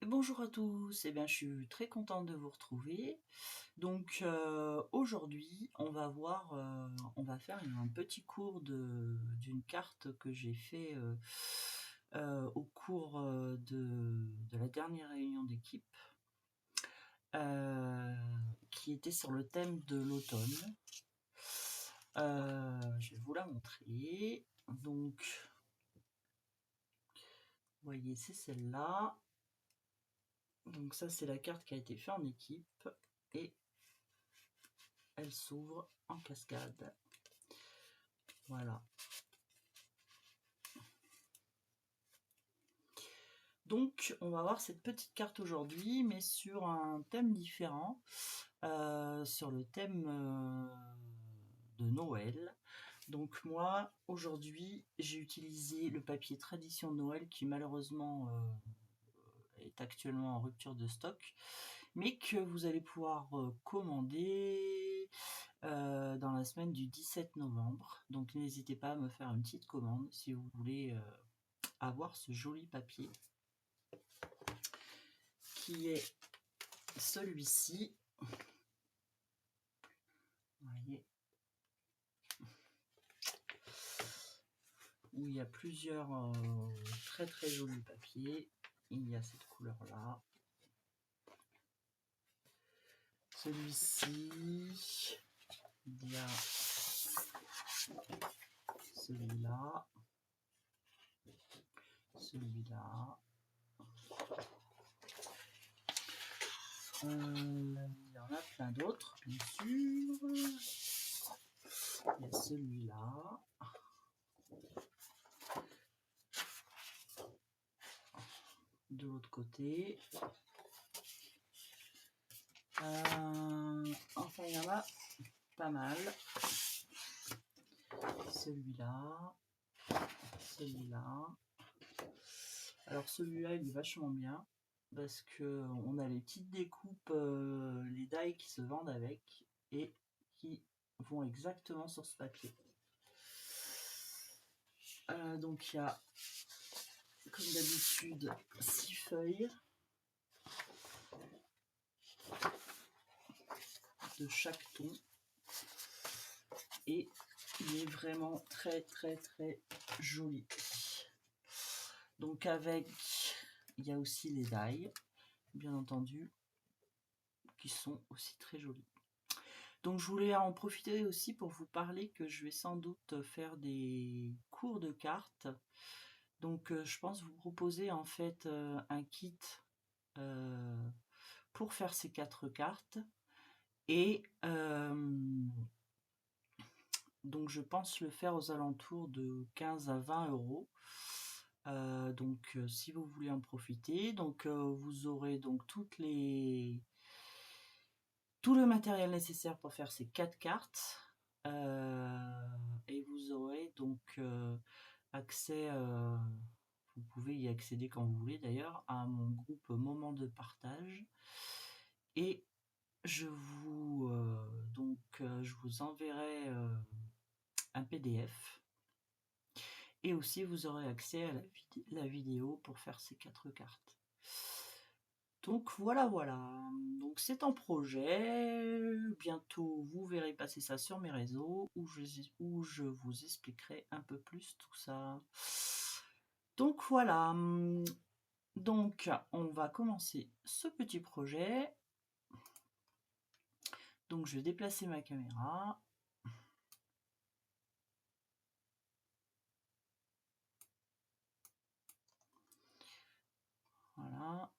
Bonjour à tous, je suis très contente de vous retrouver. Donc aujourd'hui, on va faire un petit cours d'une carte que j'ai fait au cours de la dernière réunion d'équipe, euh, qui était sur le thème de l'automne. Je vais vous la montrer. Donc, vous voyez, c'est celle-là. Donc ça, c'est la carte qui a été faite en équipe et elle s'ouvre en cascade. Voilà. Donc, on va voir cette petite carte aujourd'hui, mais sur un thème différent, sur le thème de Noël. Donc moi, aujourd'hui, j'ai utilisé le papier Tradition Noël qui malheureusement est actuellement en rupture de stock, mais que vous allez pouvoir commander dans la semaine du 17 novembre. Donc n'hésitez pas à me faire une petite commande si vous voulez avoir ce joli papier qui est celui-ci. Vous voyez, où il y a plusieurs très très jolis papiers. Il y a cette couleur là, celui-ci, il y a celui-là, celui-là, il y en a plein d'autres bien sûr. Il y a celui-là, de l'autre côté. Enfin, il y en a pas mal. Celui-là, celui-là. Alors celui-là, il est vachement bien parce que on a les petites découpes, les die qui se vendent avec et qui vont exactement sur ce papier. Donc il y a, comme d'habitude, 6 feuilles de chaque ton et il est vraiment très très très joli. Donc avec, il y a aussi les die, bien entendu, qui sont aussi très jolis. Donc je voulais en profiter aussi pour vous parler que je vais sans doute faire des cours de cartes. Donc je pense vous proposer en fait un kit pour faire ces 4 cartes. Et donc je pense le faire aux alentours de 15 à 20 euros. Donc si vous voulez en profiter, donc vous aurez donc tout le matériel nécessaire pour faire ces 4 cartes. Et vous aurez donc accès, vous pouvez y accéder quand vous voulez d'ailleurs, à mon groupe Moment de partage. Et je vous enverrai un PDF. Et aussi vous aurez accès à la vidéo pour faire ces 4 cartes. Donc voilà. Donc c'est en projet. Bientôt vous verrez passer ça sur mes réseaux où je vous expliquerai un peu plus tout ça. Donc voilà. Donc on va commencer ce petit projet. Donc je vais déplacer ma caméra. Voilà.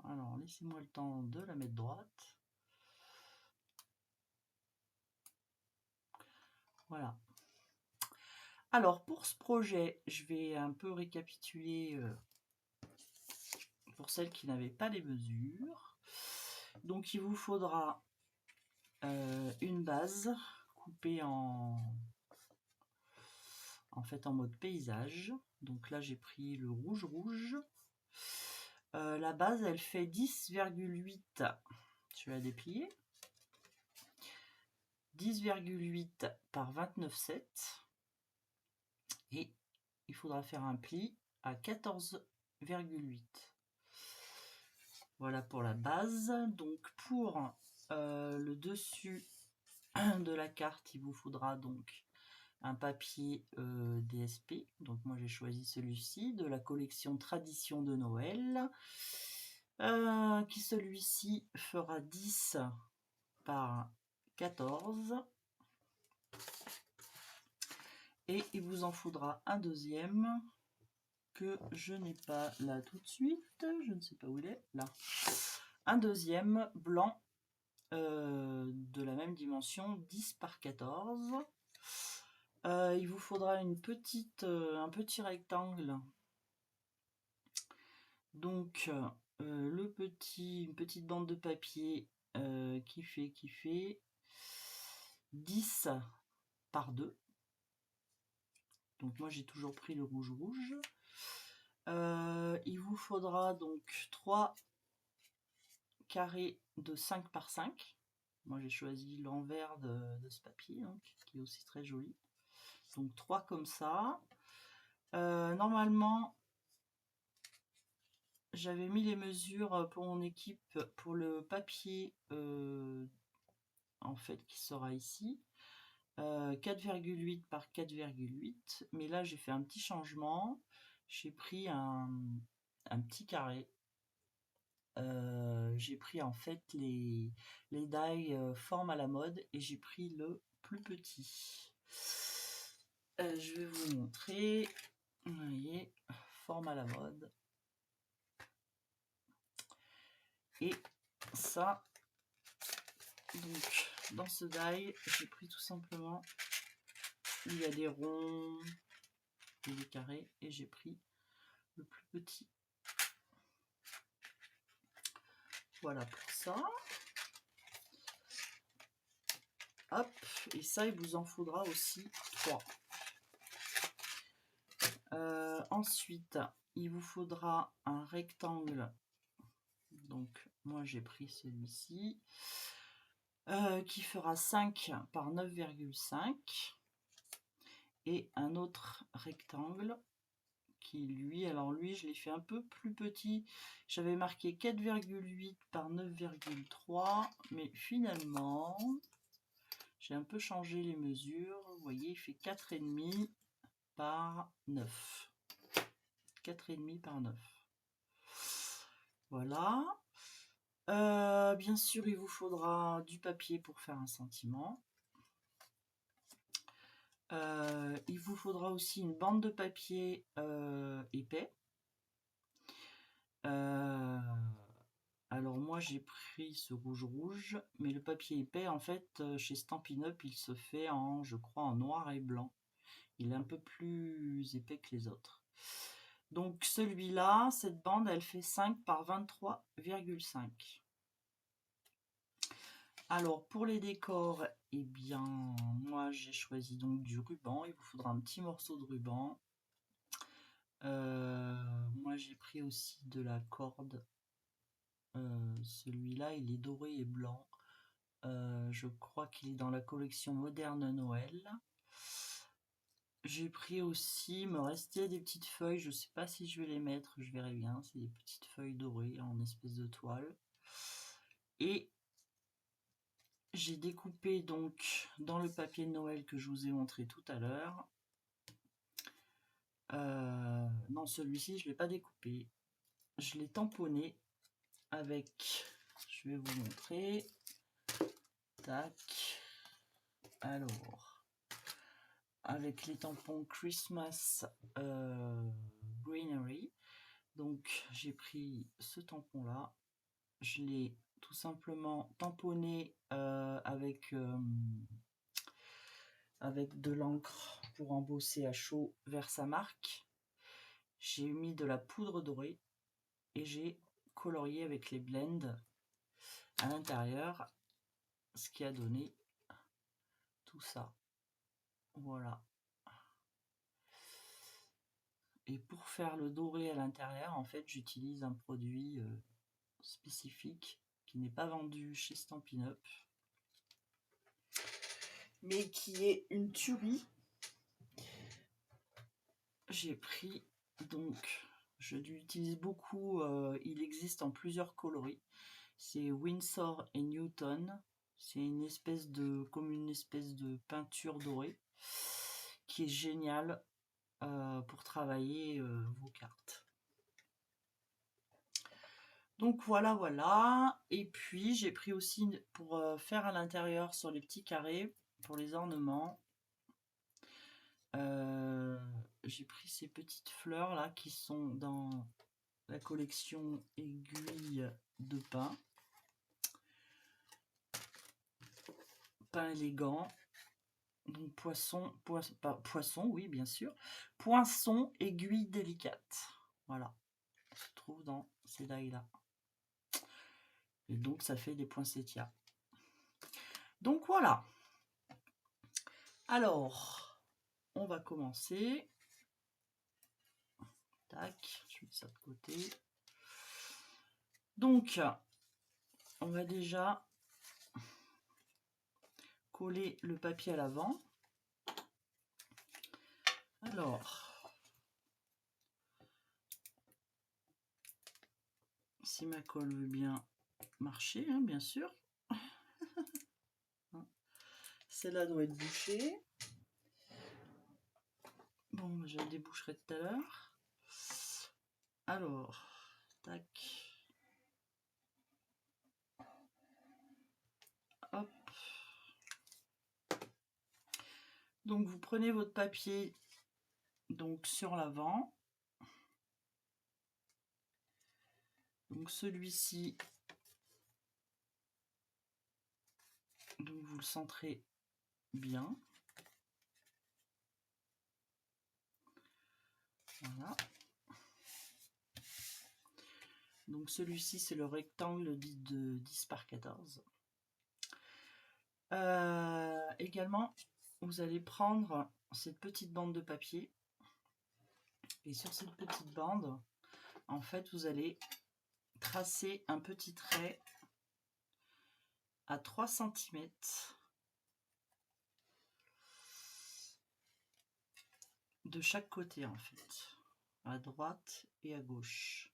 Alors laissez-moi le temps de la mettre droite. Voilà. Alors pour ce projet, je vais un peu récapituler pour celles qui n'avaient pas les mesures. Donc il vous faudra une base coupée en mode paysage. Donc là j'ai pris le rouge. La base elle fait 10,8, je vais la déplier, 10,8 par 29,7 et il faudra faire un pli à 14,8. Voilà pour la base. Donc pour le dessus de la carte, il vous faudra donc un papier DSP. Donc moi j'ai choisi celui-ci de la collection Tradition de Noël. Qui celui-ci fera 10 par 14. Et il vous en faudra un deuxième que je n'ai pas là tout de suite. Je ne sais pas où il est. Là. Un deuxième blanc de la même dimension, 10 par 14. Il vous faudra un petit rectangle. Donc une petite bande de papier qui fait 10 par 2. Donc moi j'ai toujours pris le rouge. Il vous faudra donc 3 carrés de 5 par 5. Moi j'ai choisi l'envers de ce papier, donc, qui est aussi très joli. Donc 3 comme ça. Normalement, j'avais mis les mesures pour mon équipe pour le papier en fait qui sera ici. 4,8 par 4,8. Mais là j'ai fait un petit changement. J'ai pris un petit carré. J'ai pris en fait les die forme à la mode et j'ai pris le plus petit. Je vais vous montrer. Vous voyez, forme à la mode. Et ça, donc dans ce die, j'ai pris tout simplement, il y a des ronds et des carrés, et j'ai pris le plus petit. Voilà pour ça. Hop, et ça, il vous en faudra aussi 3. Ensuite, il vous faudra un rectangle. Donc, moi, j'ai pris celui-ci. Qui fera 5 par 9,5. Et un autre rectangle qui, lui, alors lui, je l'ai fait un peu plus petit. J'avais marqué 4,8 par 9,3. Mais finalement, j'ai un peu changé les mesures. Vous voyez, il fait 4,5 par 9. 4,5 par 9. Voilà. Bien sûr, il vous faudra du papier pour faire un sentiment. Il vous faudra aussi une bande de papier épais. Alors moi j'ai pris ce rouge, mais le papier épais en fait chez Stampin' Up il se fait en, je crois, en noir et blanc. Il est un peu plus épais que les autres. Donc celui-là, cette bande elle fait 5 par 23,5. Alors pour les décors, eh bien moi j'ai choisi donc du ruban. Il vous faudra un petit morceau de ruban. Moi j'ai pris aussi de la corde. Celui-là il est doré et blanc. Je crois qu'il est dans la collection Moderne Noël. J'ai pris aussi, il me restait des petites feuilles, je sais pas si je vais les mettre, je verrai bien. C'est des petites feuilles dorées en espèce de toile. Et j'ai découpé donc dans le papier de Noël que je vous ai montré tout à l'heure. Non, celui-ci je ne l'ai pas découpé. Je l'ai tamponné avec, je vais vous montrer. Tac. Alors, avec les tampons Christmas Greenery. Donc j'ai pris ce tampon là, je l'ai tout simplement tamponné avec de l'encre pour embosser à chaud vers sa marque. J'ai mis de la poudre dorée et j'ai colorié avec les blends à l'intérieur, ce qui a donné tout ça. Voilà. Et pour faire le doré à l'intérieur, en fait, j'utilise un produit spécifique qui n'est pas vendu chez Stampin' Up, mais qui est une tuerie. J'ai pris donc je l'utilise beaucoup, il existe en plusieurs coloris. C'est Winsor et Newton. C'est une espèce de, comme une espèce de peinture dorée qui est géniale pour travailler vos cartes. Donc voilà, voilà. Et puis j'ai pris aussi pour faire à l'intérieur sur les petits carrés, pour les ornements. J'ai pris ces petites fleurs là qui sont dans la collection aiguille de pain. Pain élégant. Donc poisson, oui bien sûr. Poinçon, aiguille délicate. Voilà. Se trouve dans ces dailles-là. Et donc ça fait des poinsettias. Donc voilà. Alors, on va commencer. Tac, je mets ça de côté. Donc, on va déjà coller le papier à l'avant. Alors, si ma colle veut bien marcher, hein, bien sûr. Celle-là doit être bouchée. Bon, je la déboucherai tout à l'heure. Alors, tac. Hop. Donc, vous prenez votre papier donc sur l'avant. Donc, celui-ci, donc vous le centrez bien. Voilà. Donc celui-ci, c'est le rectangle de 10 par 14. Également, vous allez prendre cette petite bande de papier. Et sur cette petite bande, en fait, vous allez tracer un petit trait à 3 cm de chaque côté, en fait, à droite et à gauche.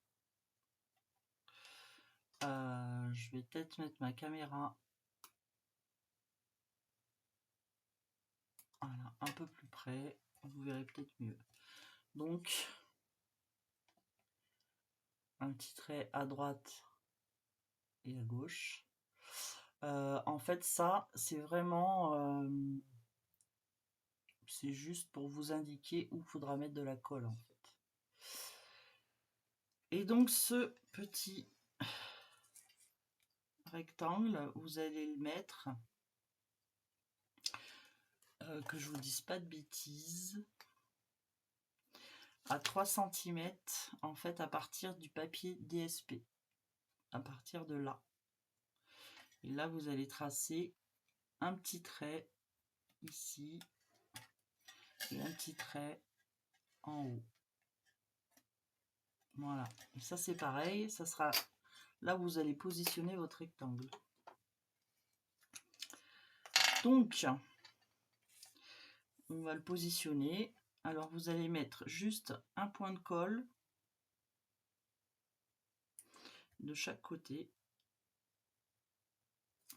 Je vais peut-être mettre ma caméra voilà, un peu plus près, vous verrez peut-être mieux. Donc, un petit trait à droite et à gauche. En fait, ça, c'est vraiment... c'est juste pour vous indiquer où il faudra mettre de la colle, en fait. Et donc, ce petit rectangle, vous allez le mettre... que je vous dise pas de bêtises... à 3 cm, en fait, à partir du papier DSP. À partir de là. Et là, vous allez tracer un petit trait ici et un petit trait en haut. Voilà. Et ça, c'est pareil. Ça sera là où vous allez positionner votre rectangle. Donc, on va le positionner. Alors, vous allez mettre juste un point de colle de chaque côté.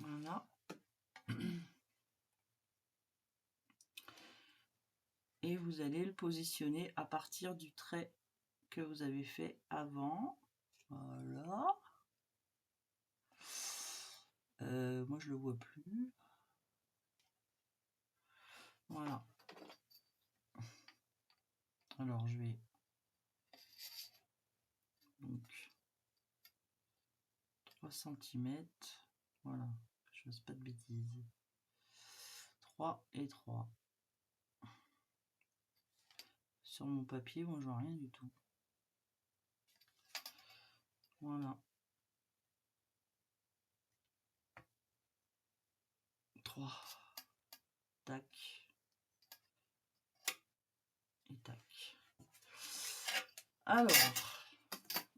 Voilà. Et vous allez le positionner à partir du trait que vous avez fait avant. Voilà. Moi, je le vois plus. Voilà. Alors, je vais... Donc, 3 cm. Voilà. Je ne fasse pas de bêtises. 3 et 3. Sur mon papier, moi, je vois rien du tout. Voilà. 3. Tac. Et tac. Alors,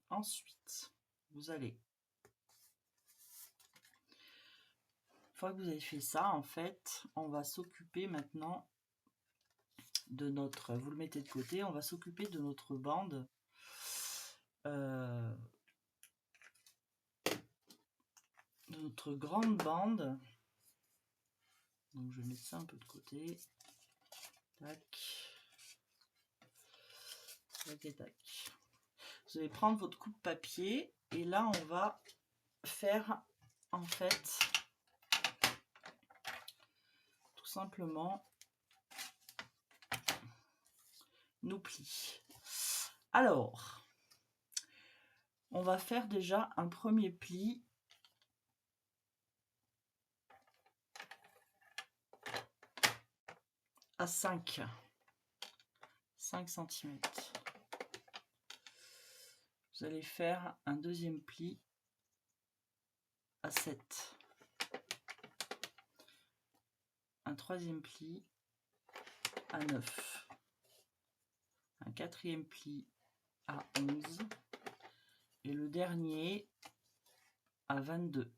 ensuite, vous allez... Une fois que vous avez fait ça, en fait, on va s'occuper maintenant de notre... Vous le mettez de côté, on va s'occuper de notre bande. notre grande bande. Donc je vais mettre ça un peu de côté. Tac. Tac et tac. Vous allez prendre votre coupe papier et là on va faire en fait tout simplement nos plis. Alors, on va faire déjà un premier pli à 5 cm. Vous allez faire un deuxième pli à 7, un troisième pli à 9, un quatrième pli à 11 et le dernier à 22.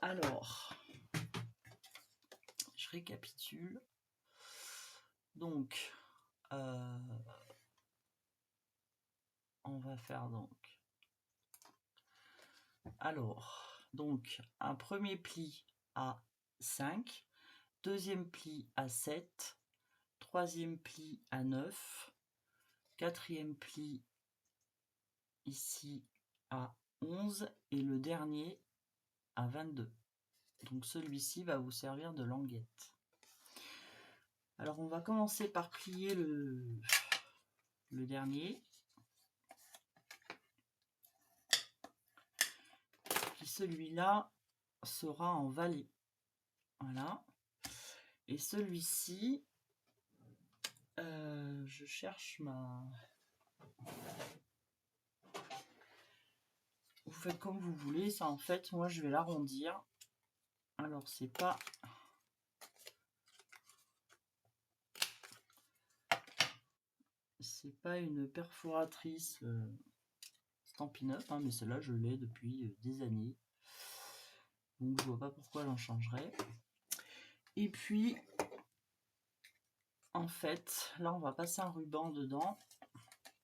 Alors, je récapitule. Donc, on va faire donc un premier pli à 5, deuxième pli à 7, troisième pli à 9, quatrième pli ici à 11 et le dernier à 22. Donc celui-ci va vous servir de languette. Alors on va commencer par plier le dernier, qui celui-là sera en vallée. Voilà. Et celui-ci, je cherche ma... Vous faites comme vous voulez, ça en fait, moi je vais l'arrondir. Alors c'est pas... C'est pas une perforatrice Stampin' Up, hein, mais celle-là je l'ai depuis des années. Donc je vois pas pourquoi j'en changerais. Et puis, en fait, là on va passer un ruban dedans.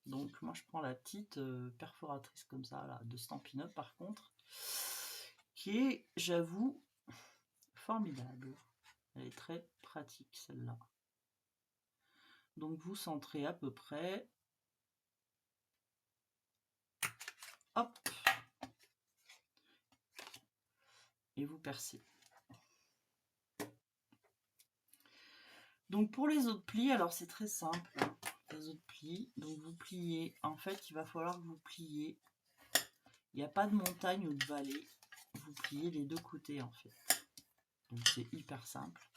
Donc moi je prends la petite perforatrice comme ça, là, de Stampin' Up par contre, qui est, j'avoue, formidable. Elle est très pratique celle-là. Donc vous centrez à peu près. Hop. Et vous percez. Donc pour les autres plis, alors c'est très simple. Les autres plis, donc vous pliez. En fait, il va falloir que vous pliez. Il n'y a pas de montagne ou de vallée. Vous pliez les deux côtés en fait. Donc c'est hyper simple.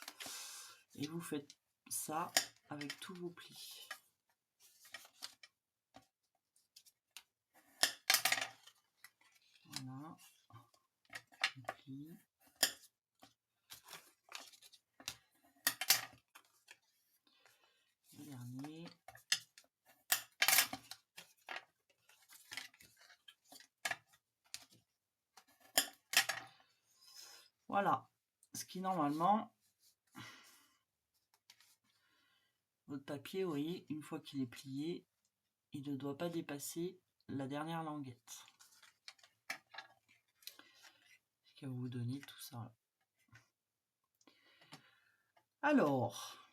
Et vous faites ça avec tous vos plis. Voilà. On plie. Le dernier. Voilà. Ce qui normalement, votre papier, vous voyez, une fois qu'il est plié, il ne doit pas dépasser la dernière languette. Ce qui va vous donner tout ça. Alors,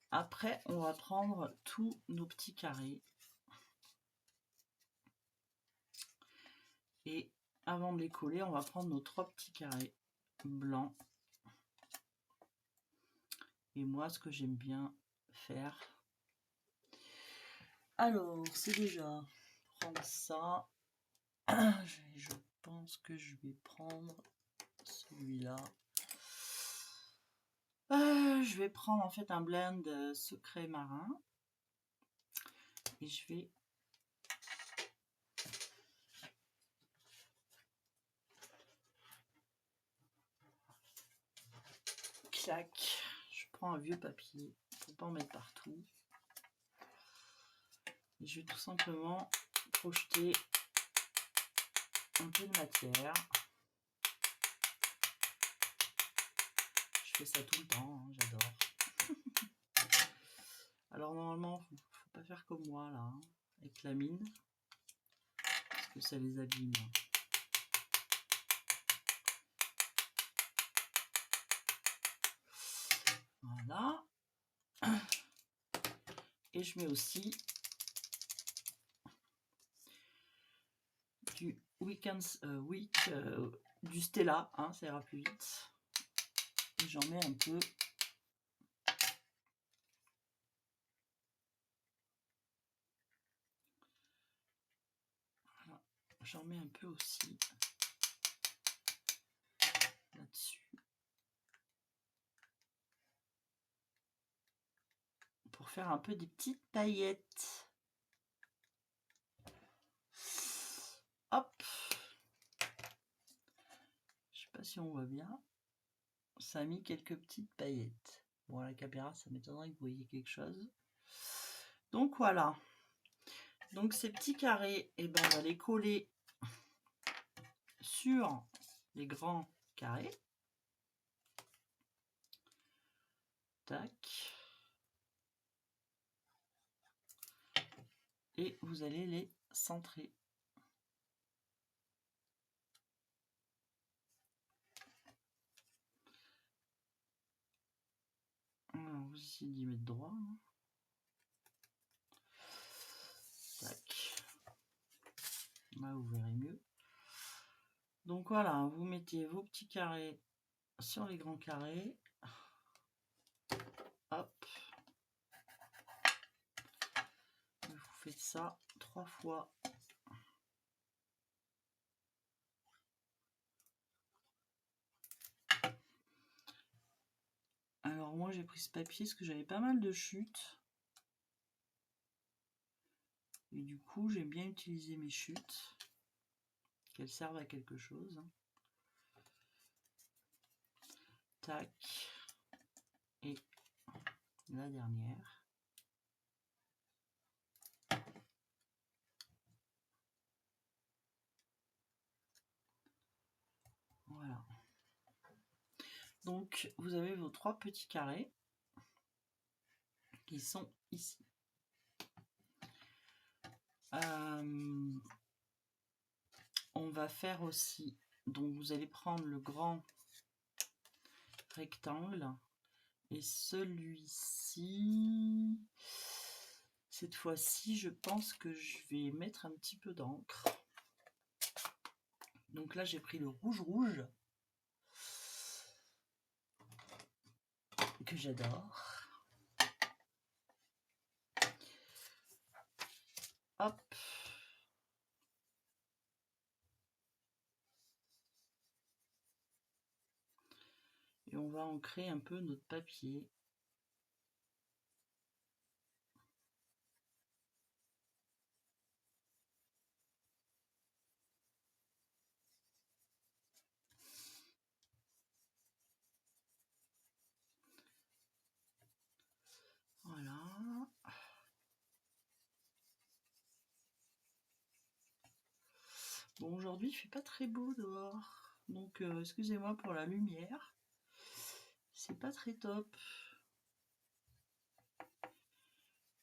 après, on va prendre tous nos petits carrés. Et avant de les coller, on va prendre nos 3 petits carrés blancs. Et moi, ce que j'aime bien faire, alors, c'est déjà prendre ça. Je pense que je vais prendre celui-là. Je vais prendre en fait un blend secret marin. Et je vais clac. Je prends un vieux papier pour pas en mettre partout. Et je vais tout simplement projeter un peu de matière. fais ça tout le temps, hein, j'adore. Alors normalement, faut pas faire comme moi là, hein, avec la mine, parce que ça les abîme. Voilà. Et je mets aussi du du Stella, hein, ça ira plus vite. Et j'en mets un peu. Voilà. J'en mets un peu aussi là-dessus. Pour faire un peu des petites paillettes. Hop. Je sais pas si on voit bien. Ça a mis quelques petites paillettes. Bon, à la caméra, ça m'étonnerait que vous voyez quelque chose. Donc voilà. Donc ces petits carrés, et ben, on va les coller sur les grands carrés. Tac. Et vous allez les centrer. Alors, vous essayez d'y mettre droit. Hein. Tac. Là, vous verrez mieux. Donc voilà, vous mettez vos petits carrés sur les grands carrés. Hop. Vous faites ça 3 fois. Alors moi j'ai pris ce papier parce que j'avais pas mal de chutes. Et du coup j'aime bien utiliser mes chutes. Qu'elles servent à quelque chose. Tac. Et la dernière. Voilà. Donc vous avez vos 3 petits carrés qui sont ici. On va faire aussi, donc vous allez prendre le grand rectangle et celui-ci, cette fois-ci je pense que je vais mettre un petit peu d'encre. Donc là j'ai pris le rouge que j'adore. Hop. Et on va ancrer un peu notre papier. Voilà. Bon, aujourd'hui il fait pas très beau dehors. Donc excusez-moi pour la lumière. C'est pas très top.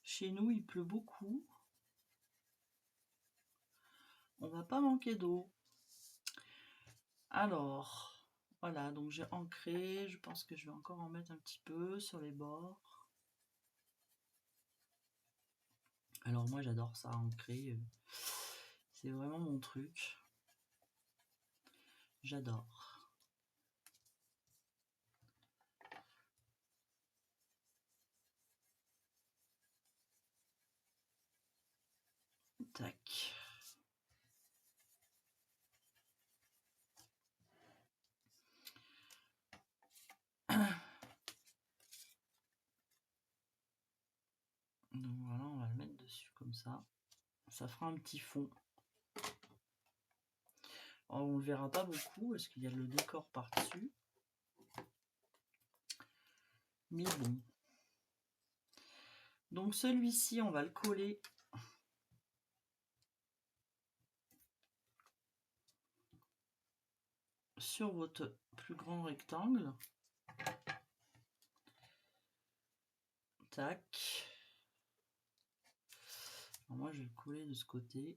Chez nous il pleut beaucoup. On va pas manquer d'eau. Alors, voilà, donc j'ai ancré. Je pense que je vais encore en mettre un petit peu sur les bords. Alors moi j'adore ça, ancrer. C'est vraiment mon truc. J'adore. Tac. Donc voilà, on va le mettre dessus comme ça. Ça fera un petit fond. Alors, on ne le verra pas beaucoup parce qu'il y a le décor par-dessus. Mais bon. Donc celui-ci, on va le coller sur votre plus grand rectangle. Tac. Alors moi, je vais le coller de ce côté.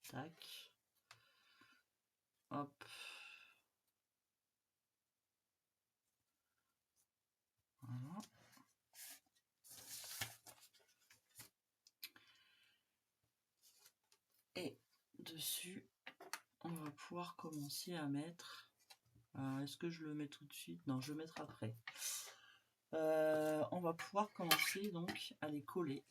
Tac. Hop. Voilà. Et dessus, on va pouvoir commencer à mettre... Est-ce que je le mets tout de suite? Non, je vais le mettre après. On va pouvoir commencer donc à les coller.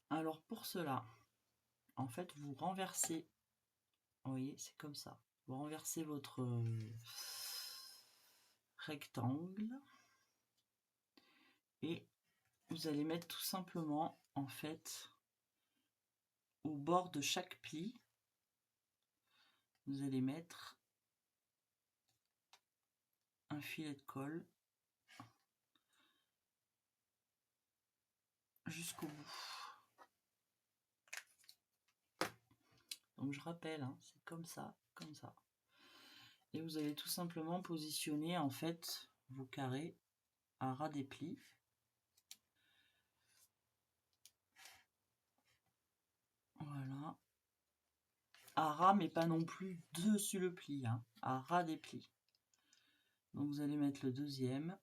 Alors pour cela, en fait, vous renversez, vous voyez, c'est comme ça. Vous renversez votre rectangle et vous allez mettre tout simplement, en fait, au bord de chaque pli, vous allez mettre un filet de colle jusqu'au bout. Donc je rappelle, hein, c'est comme ça, comme ça. Et vous allez tout simplement positionner en fait vos carrés à ras des plis. Voilà. À ras, mais pas non plus dessus le pli, hein, à ras des plis. Donc vous allez mettre le deuxième.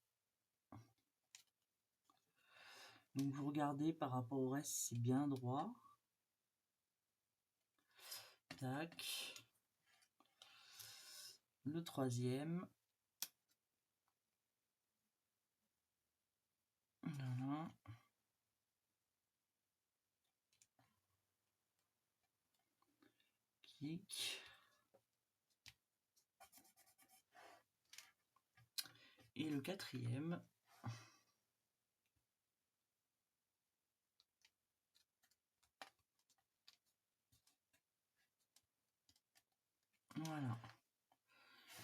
Donc vous regardez par rapport au reste, c'est bien droit. Tac. Le troisième. Voilà. Clic. Et le quatrième. Voilà.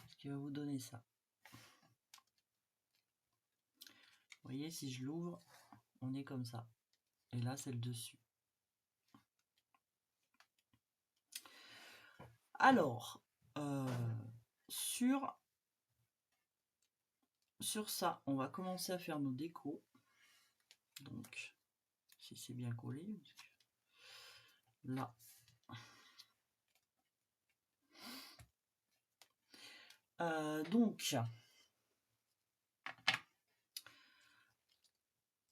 Ce qui va vous donner ça. Vous voyez, si je l'ouvre, on est comme ça. Et là, c'est le dessus. Alors, sur ça, on va commencer à faire nos décos. Donc, si c'est bien collé, là. Donc,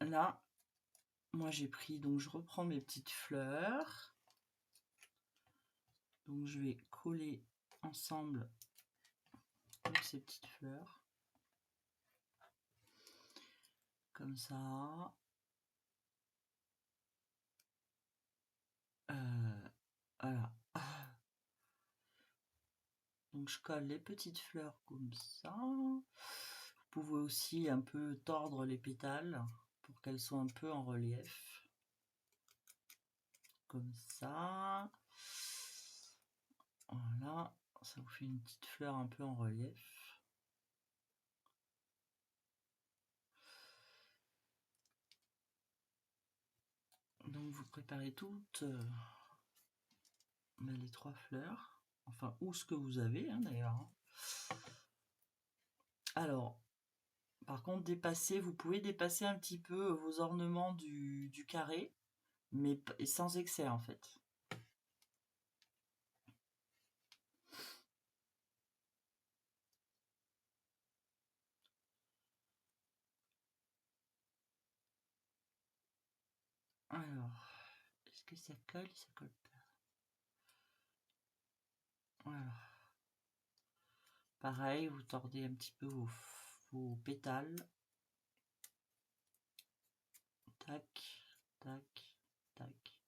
là, moi j'ai pris, donc je reprends mes petites fleurs. Donc je vais coller ensemble toutes ces petites fleurs. Comme ça. Voilà. Donc je colle les petites fleurs comme ça. Vous pouvez aussi un peu tordre les pétales pour qu'elles soient un peu en relief. Comme ça. Voilà. Ça vous fait une petite fleur un peu en relief. Donc vous préparez toutes les 3 fleurs. Enfin, ou ce que vous avez, hein, d'ailleurs. Alors, par contre, vous pouvez dépasser un petit peu vos ornements du carré, mais sans excès, en fait. Alors, est-ce que ça colle colle pas? Voilà. Pareil, vous tordez un petit peu vos pétales. Tac, tac, tac.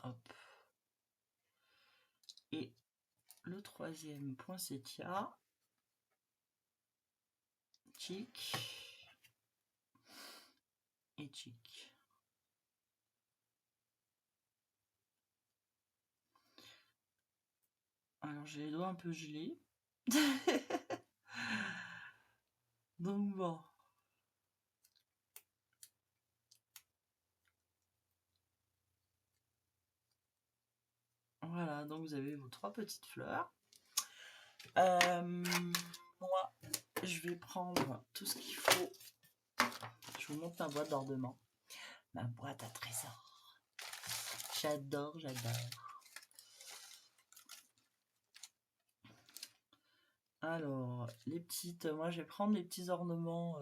Hop. Et le troisième poinsettia. Tic. Et tic. Alors j'ai les doigts un peu gelés. Donc bon. vous avez vos 3 petites fleurs. Moi, je vais prendre tout ce qu'il faut. Je vous montre ma boîte d'ornement. Ma boîte à trésors. J'adore, j'adore. Alors, les petites... Moi, je vais prendre les petits ornements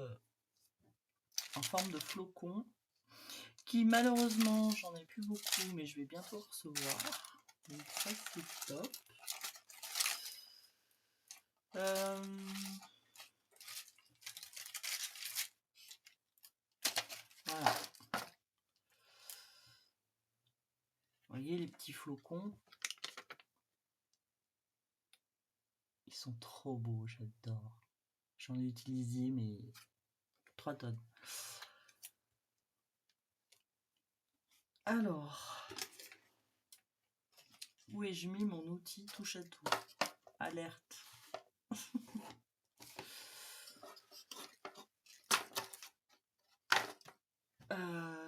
en forme de flocons. Qui, malheureusement, j'en ai plus beaucoup, mais je vais bientôt recevoir. Donc ça, c'est top. Voilà. Vous voyez les petits flocons? Ils sont trop beaux, j'adore. J'en ai utilisé, mais 3 tonnes. Alors, où ai-je mis mon outil touche à tout? Alerte.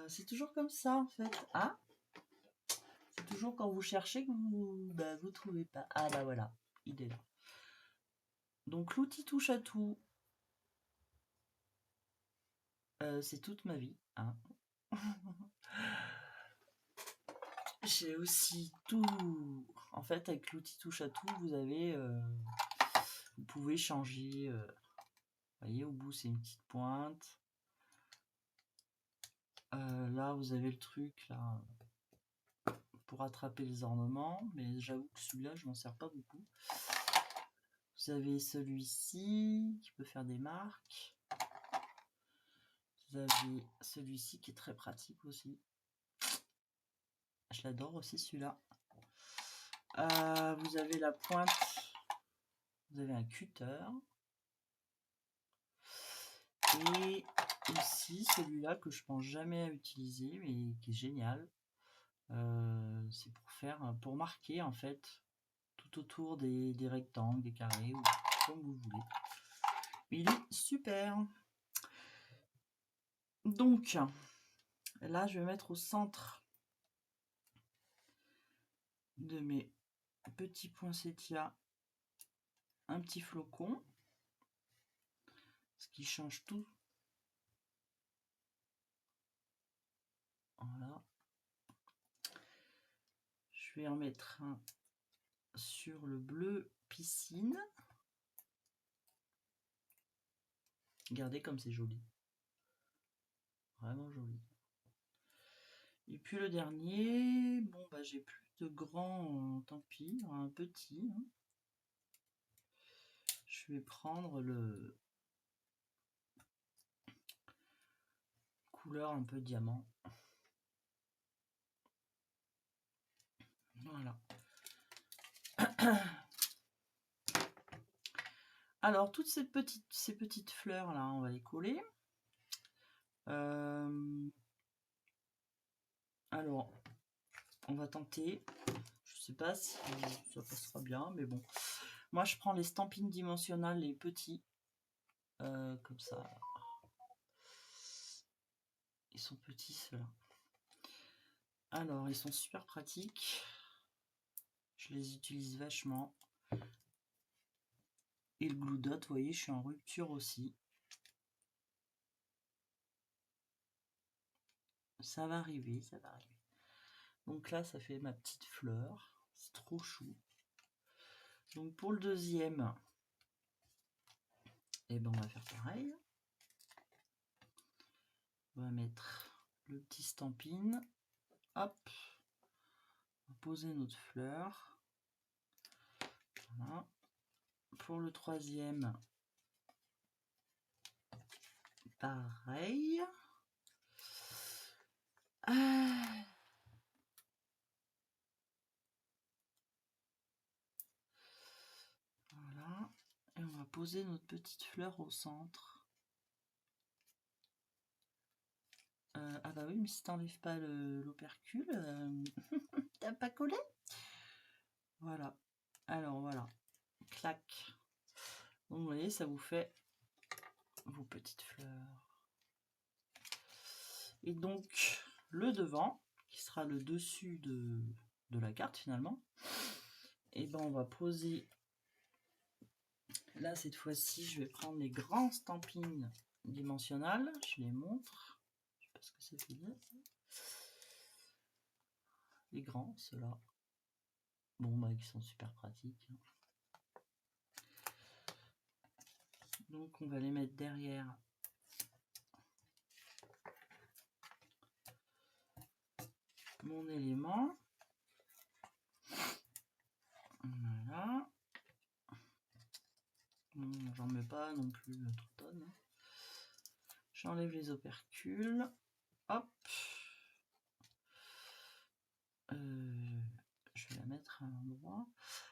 C'est toujours comme ça en fait. Ah, c'est toujours quand vous cherchez que vous trouvez pas. Ah bah voilà, il est là. Donc l'outil touche à tout. C'est toute ma vie. Hein. J'ai aussi tout. En fait, avec l'outil touche à tout, vous avez, vous pouvez changer. Vous voyez, au bout c'est une petite pointe. Là, vous avez le truc là pour attraper les ornements, mais j'avoue que celui-là, je m'en sers pas beaucoup. Vous avez celui-ci qui peut faire des marques. Vous avez celui-ci qui est très pratique aussi. Je l'adore aussi celui-là. Vous avez la pointe. Vous avez un cutter. Et aussi celui-là que je pense jamais à utiliser, mais qui est génial. C'est pour marquer en fait tout autour des rectangles, des carrés, ou comme vous voulez. Il est super. Donc là, je vais mettre au centre de mes petits poinsettias un petit flocon, ce qui change tout. Voilà. Je vais en mettre un sur le bleu piscine. Regardez comme c'est joli. Vraiment joli. Et puis le dernier, bon bah j'ai plus de grands, tant pis, un petit. Hein. Je vais prendre le couleur un peu diamant. Voilà. Alors toutes ces petites fleurs là, on va les coller. Alors, on va tenter. Je sais pas si ça passera bien, mais bon. Moi, je prends les stampines dimensionnelles, les petits, comme ça. Ils sont petits ceux-là. Alors, ils sont super pratiques. Je les utilise vachement. Et le glue dot, vous voyez, je suis en rupture aussi. Ça va arriver, ça va arriver. Donc là, ça fait ma petite fleur. C'est trop chou. Donc pour le deuxième, eh ben, on va faire pareil. On va mettre le petit stampin. Hop. On va poser notre fleur. Voilà. Pour le troisième, pareil. Voilà. Et on va poser notre petite fleur au centre. Ah bah oui, mais si t'enlèves pas l'opercule, t'as pas collé. Voilà. Alors voilà. Clac. Donc vous voyez, ça vous fait vos petites fleurs. Et donc le devant, qui sera le dessus de la carte finalement, Et ben on va poser. Là, cette fois-ci, je vais prendre les grands stampings dimensionnels. Je les montre. Je sais pas ce que ça fait dire. Les grands, ceux-là. Bon, bah, ils sont super pratiques. Donc, on va les mettre derrière mon élément. Voilà. Bon, j'en mets pas non plus trop tonnes. J'enlève les opercules. Hop. Je vais la mettre à un endroit.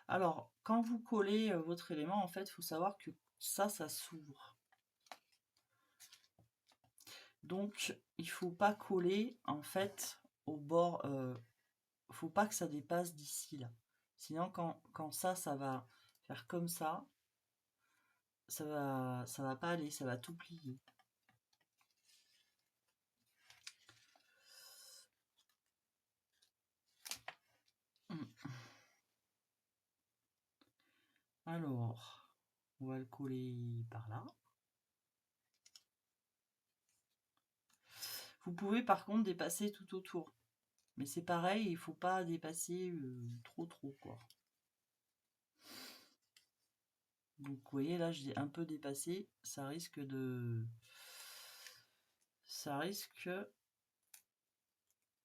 Alors, quand vous collez votre élément, en fait, il faut savoir que ça s'ouvre. Donc, il faut pas coller, en fait, au bord. Faut pas que ça dépasse d'ici, là. Sinon, quand ça va faire comme ça va pas aller, ça va tout plier. Alors, on va le coller par là. Vous pouvez par contre dépasser tout autour. Mais c'est pareil, il faut pas dépasser trop quoi. Donc vous voyez là, j'ai un peu dépassé, ça risque de...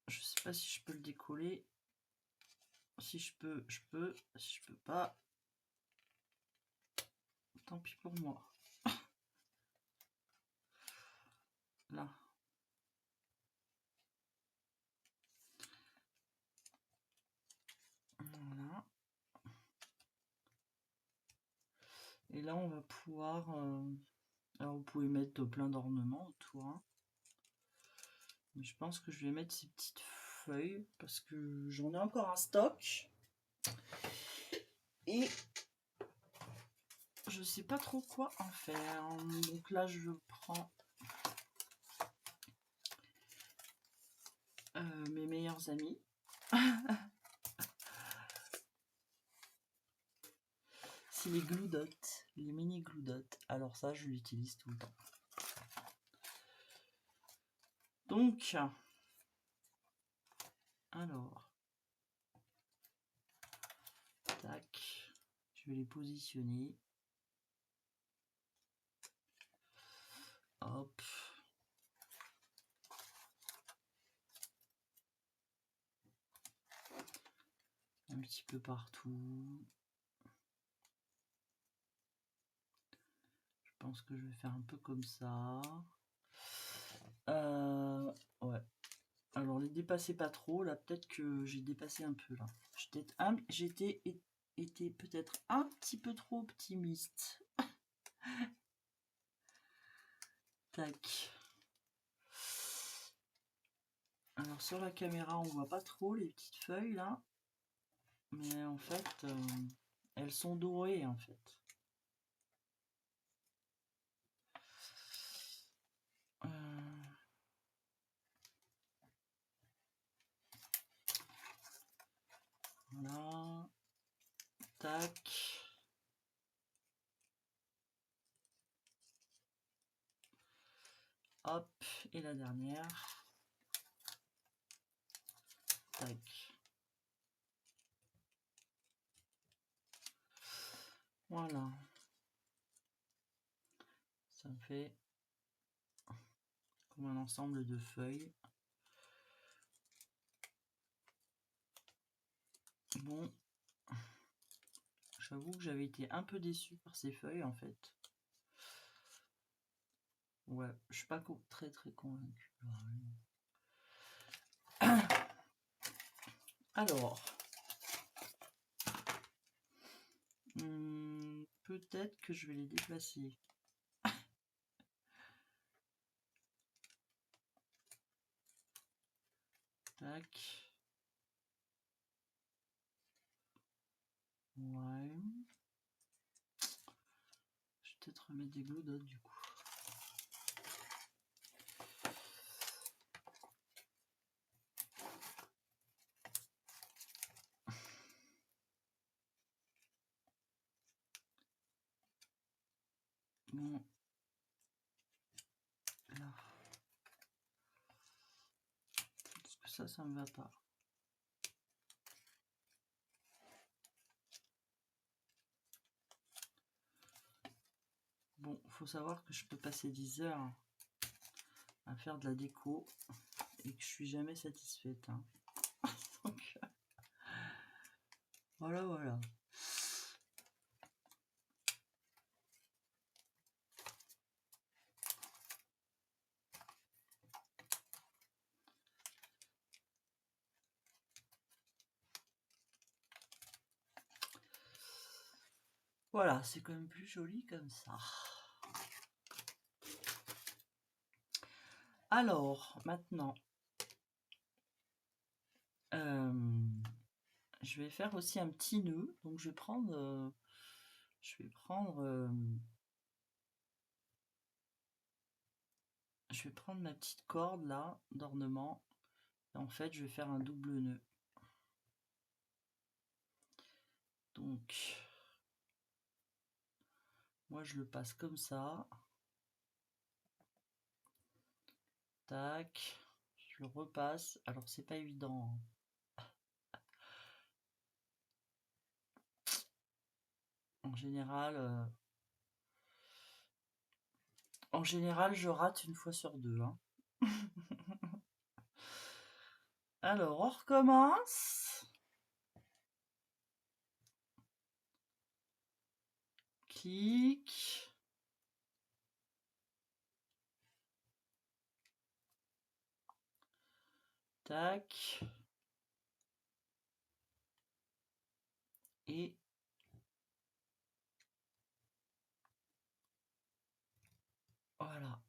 Je sais pas si je peux le décoller. Si je peux, je peux. Si je peux pas, tant pis pour moi. Là. Voilà. Et là, on va pouvoir... alors, vous pouvez mettre plein d'ornements autour. Hein. Mais je pense que je vais mettre ces petites feuilles parce que j'en ai encore un stock. Et je sais pas trop quoi en faire. Donc là, je prends mes meilleurs amis. C'est les glue dots, les mini glue dots. Alors ça, je l'utilise tout le temps. Donc, alors, tac, je vais les positionner. Hop. Un petit peu partout. Je pense que je vais faire un peu comme ça. Ouais. Alors, les dépassez pas trop. Là, peut-être que j'ai dépassé un peu. Là, j'étais peut-être un petit peu trop optimiste. Tac. Alors, sur la caméra, on voit pas trop les petites feuilles là. Mais en fait, elles sont dorées en fait. Voilà. Tac. Hop. Et la dernière. Tac. Voilà. Ça me fait comme un ensemble de feuilles. Bon. J'avoue que j'avais été un peu déçue par ces feuilles en fait. Ouais, je suis pas très convaincue. Alors, peut-être que je vais les déplacer. Tac. Ouais. Je vais peut-être remettre des glue dots du coup. Bon. Là. Parce que ça me va pas. Bon, faut savoir que je peux passer 10 heures à faire de la déco et que je suis jamais satisfaite. Hein. Donc, voilà, voilà. Voilà, c'est quand même plus joli comme ça. Alors, maintenant, je vais faire aussi un petit nœud. Donc, je vais prendre ma petite corde là d'ornement. En fait, je vais faire un double nœud. Donc, moi, je le passe comme ça. Tac. Je le repasse. Alors, c'est pas évident. En général, je rate une fois sur deux. Hein. Alors, on recommence. Clic. Tac. Et voilà.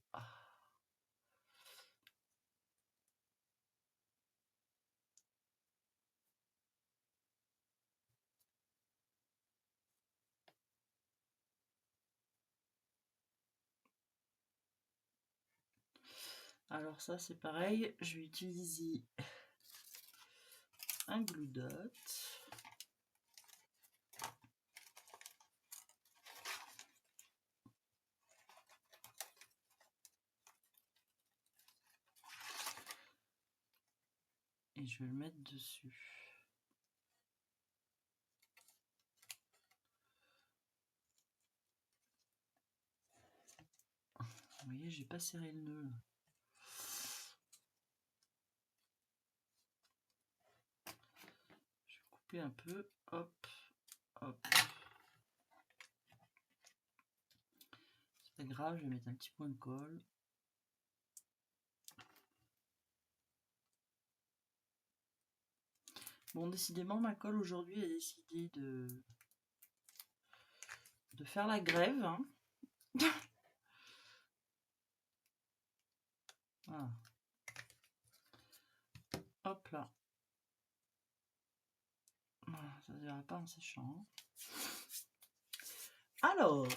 Alors ça, c'est pareil. Je vais utiliser un glue dot. Et je vais le mettre dessus. Vous voyez, j'ai pas serré le nœud. Je vais couper un peu. Hop, hop. C'est pas grave, je vais mettre un petit point de colle. Bon, décidément, ma colle aujourd'hui a décidé de faire la grève. Hein. Voilà. Hop là. Voilà, ça ne verra pas en séchant. Alors,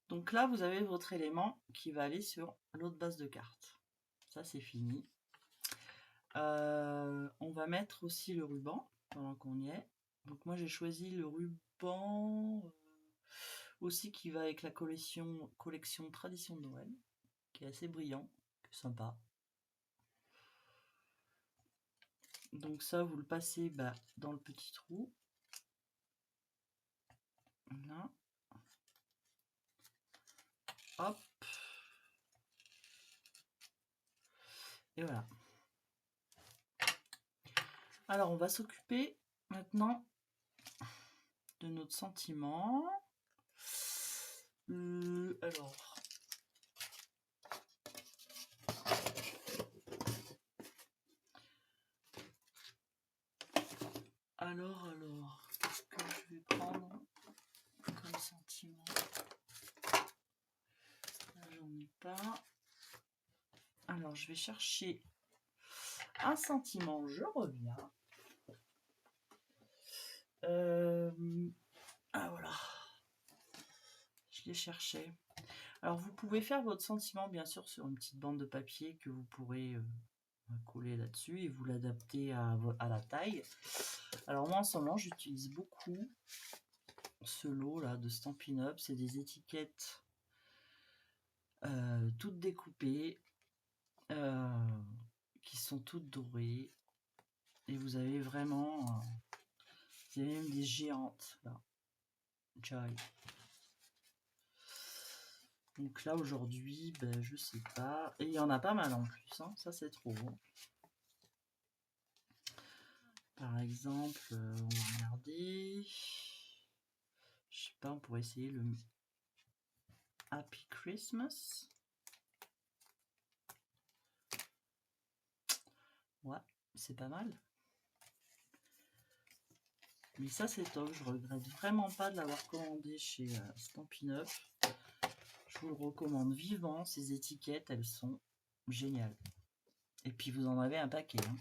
donc là, vous avez votre élément qui va aller sur l'autre base de carte. Ça, c'est fini. On va mettre aussi le ruban pendant qu'on y est. Donc moi, j'ai choisi le ruban aussi qui va avec la collection Tradition de Noël, qui est assez brillant, sympa. Donc ça, vous le passez dans le petit trou. Là. Hop. Et voilà. Alors, on va s'occuper maintenant de notre sentiment. Alors. Qu'est-ce que je vais prendre comme sentiment? Là, j'en ai pas. Alors, je vais chercher un sentiment, je reviens. Ah voilà, je l'ai cherché. Alors vous pouvez faire votre sentiment bien sûr sur une petite bande de papier que vous pourrez coller là-dessus et vous l'adapter à la taille. Alors moi en ce moment j'utilise beaucoup ce lot là de Stampin' Up. C'est des étiquettes toutes découpées, qui sont toutes dorées. Et vous avez vraiment, il y a même des géantes là. Joy. Donc là aujourd'hui, ben, je sais pas. Et il y en a pas mal en plus, hein. Ça c'est trop bon. Par exemple, on va regarder. Je sais pas, on pourrait essayer le Happy Christmas. Ouais, c'est pas mal. Mais ça c'est top, je regrette vraiment pas de l'avoir commandé chez Stampin' Up. Je vous le recommande vivement, ces étiquettes, elles sont géniales. Et puis vous en avez un paquet. Hein.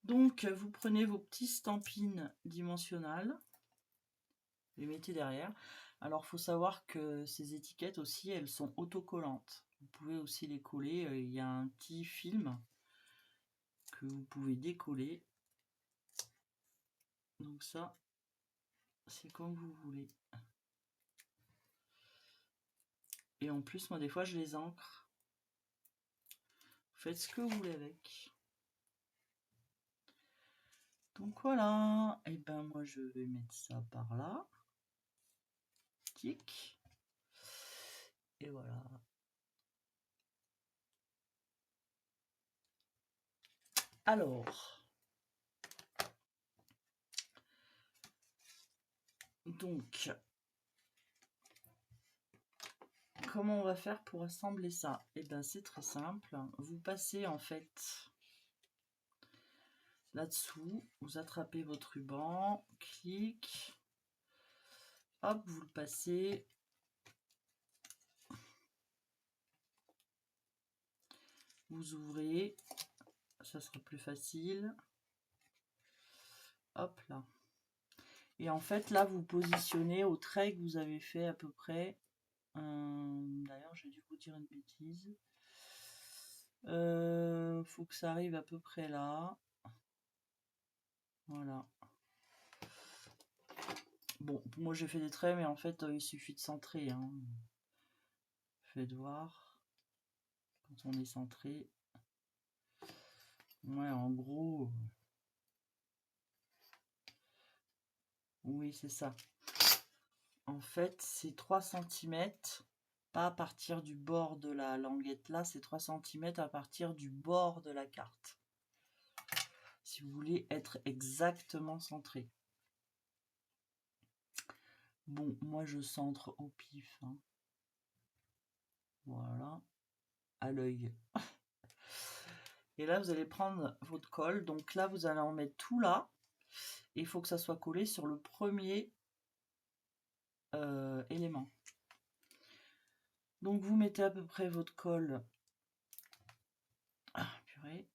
Donc vous prenez vos petits stampines dimensionnels, les mettez derrière. Alors il faut savoir que ces étiquettes aussi, elles sont autocollantes. Vous pouvez aussi les coller, il y a un petit film que vous pouvez décoller. Donc ça, c'est comme vous voulez. Et en plus, moi des fois, je les encre. Vous faites ce que vous voulez avec. Donc voilà, et ben moi je vais mettre ça par là. Tic. Et voilà. Alors, donc, comment on va faire pour assembler ça? Et ben c'est très simple. Vous passez en fait là-dessous, vous attrapez votre ruban, clic, hop, vous le passez. Vous ouvrez, ça sera plus facile. Hop là. Et en fait, là, vous positionnez au trait que vous avez fait à peu près. D'ailleurs, j'ai dû vous dire une bêtise. Faut que ça arrive à peu près là. Voilà. Bon, moi j'ai fait des traits, mais en fait, il suffit de centrer. Hein. Faites voir. Quand on est centré. Ouais, en gros. Oui, c'est ça. En fait, c'est 3 cm. Pas à partir du bord de la languette là, c'est 3 cm à partir du bord de la carte. Si vous voulez être exactement centré. Bon, moi je centre au pif. Hein. Voilà. À l'œil. Et là, vous allez prendre votre colle. Donc là, vous allez en mettre tout là. Et il faut que ça soit collé sur le premier élément. Donc vous mettez à peu près votre colle. Ah, purée.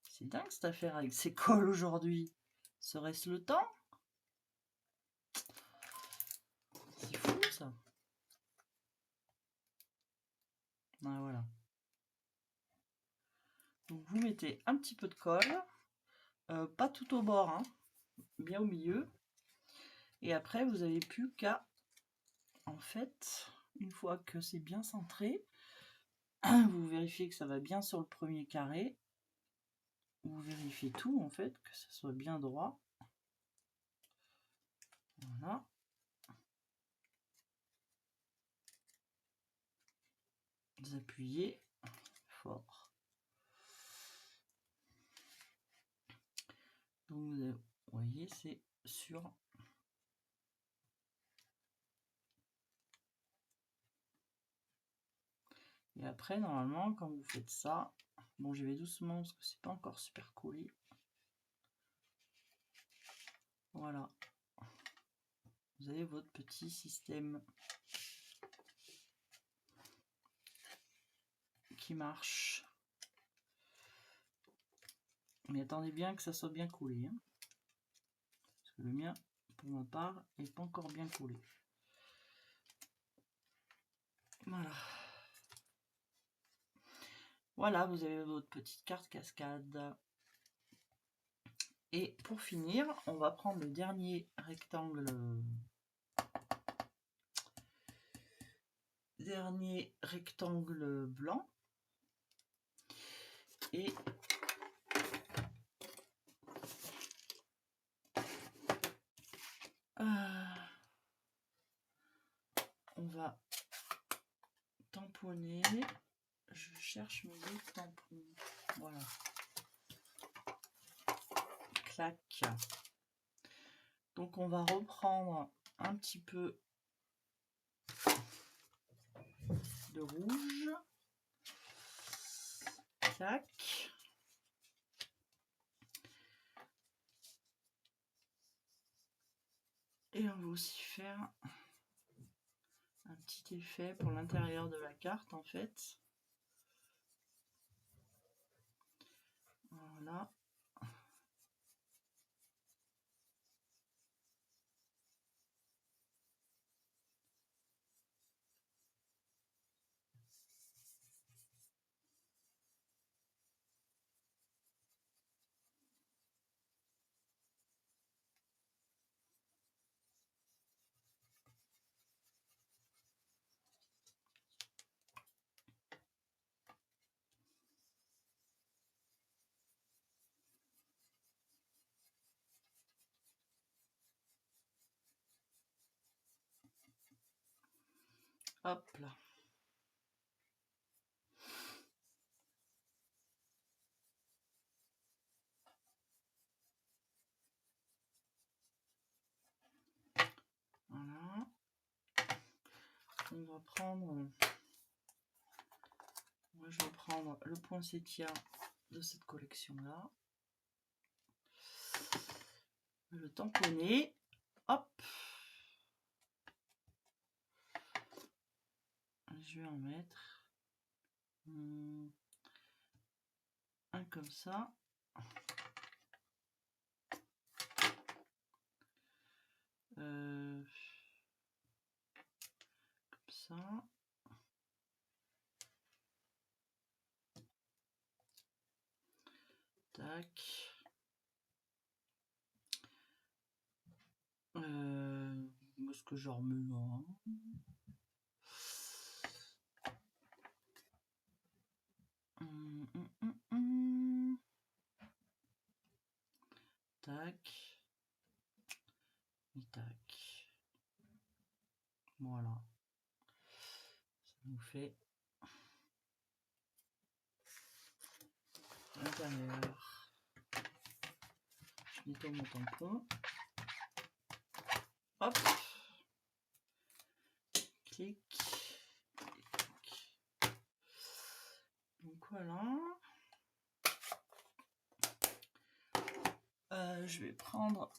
C'est dingue cette affaire avec ces colles aujourd'hui. Serait-ce le temps? C'est fou ça. Ah, voilà. Donc vous mettez un petit peu de colle. Pas tout au bord, hein, bien au milieu. Et après, vous n'avez plus qu'à, en fait, une fois que c'est bien centré, vous vérifiez que ça va bien sur le premier carré. Vous vérifiez tout, en fait, que ça soit bien droit. Voilà. Vous appuyez fort. Donc vous voyez, c'est sûr. Et après, normalement, quand vous faites ça, bon, j'y vais doucement parce que c'est pas encore super collé. Voilà. Vous avez votre petit système qui marche. Mais attendez bien que ça soit bien collé. Hein. Parce que le mien, pour ma part, n'est pas encore bien collé. Voilà. Voilà, vous avez votre petite carte cascade. Et pour finir, on va prendre le dernier rectangle blanc et on va tamponner. Je cherche mes autres tampons. Voilà. Clac. Donc on va reprendre un petit peu de rouge. Clac. Et on va aussi faire un petit effet pour l'intérieur de la carte en fait. Voilà. Hop là. Voilà. On va prendre... Moi, je vais prendre le poinsettia de cette collection-là. Le tamponner. Hop. Je vais en mettre un comme ça. Comme ça. Tac. Est-ce que je remets là? Tac. Et tac. Voilà. Ça nous fait l'intérieur. Je nettoie mon tampon. Hop. Clic. Donc voilà. Je vais prendre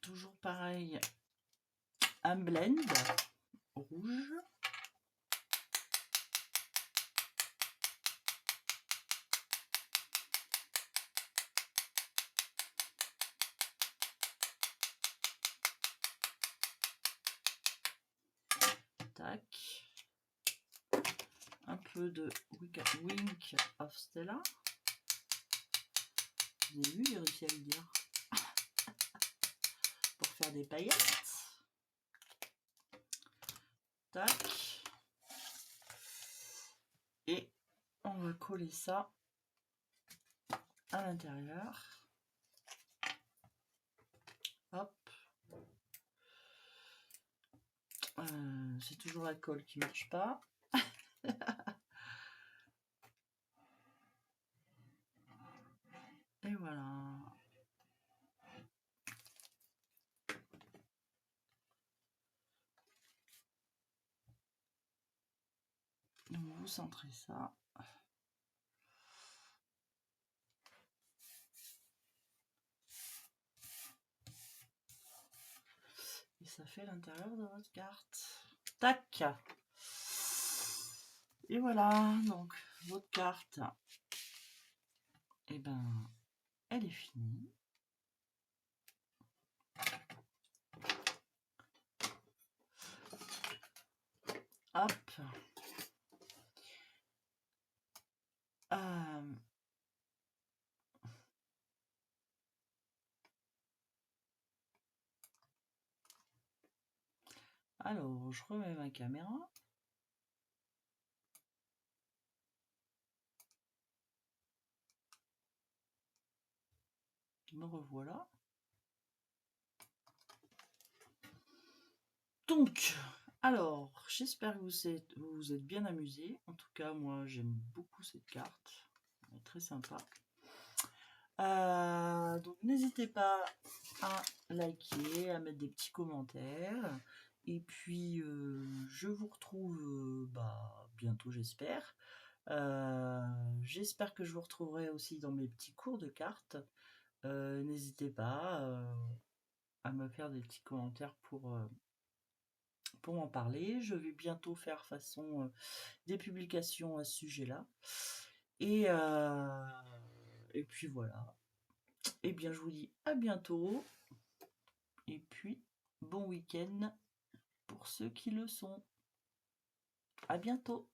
toujours pareil un blend rouge. Tac. Un peu de Wink of Stella. Vous avez vu, j'ai réussi à le dire. Pour faire des paillettes. Tac. Et on va coller ça à l'intérieur. Hop. C'est toujours la colle qui marche pas. Et voilà. Donc vous centrez ça. Et ça fait l'intérieur de votre carte. Tac. Et voilà, donc votre carte, et ben, elle est finie. Hop. Alors, je remets ma caméra. Me revoilà. Donc, alors, j'espère que vous vous êtes bien amusés. En tout cas, moi, j'aime beaucoup cette carte. Elle est très sympa. Donc, n'hésitez pas à liker, à mettre des petits commentaires. Et puis, je vous retrouve bientôt, j'espère. J'espère que je vous retrouverai aussi dans mes petits cours de cartes. N'hésitez pas à me faire des petits commentaires pour m'en parler. Je vais bientôt faire des publications à ce sujet-là. Et puis voilà. Et bien, je vous dis à bientôt. Et puis, bon week-end pour ceux qui le sont. À bientôt.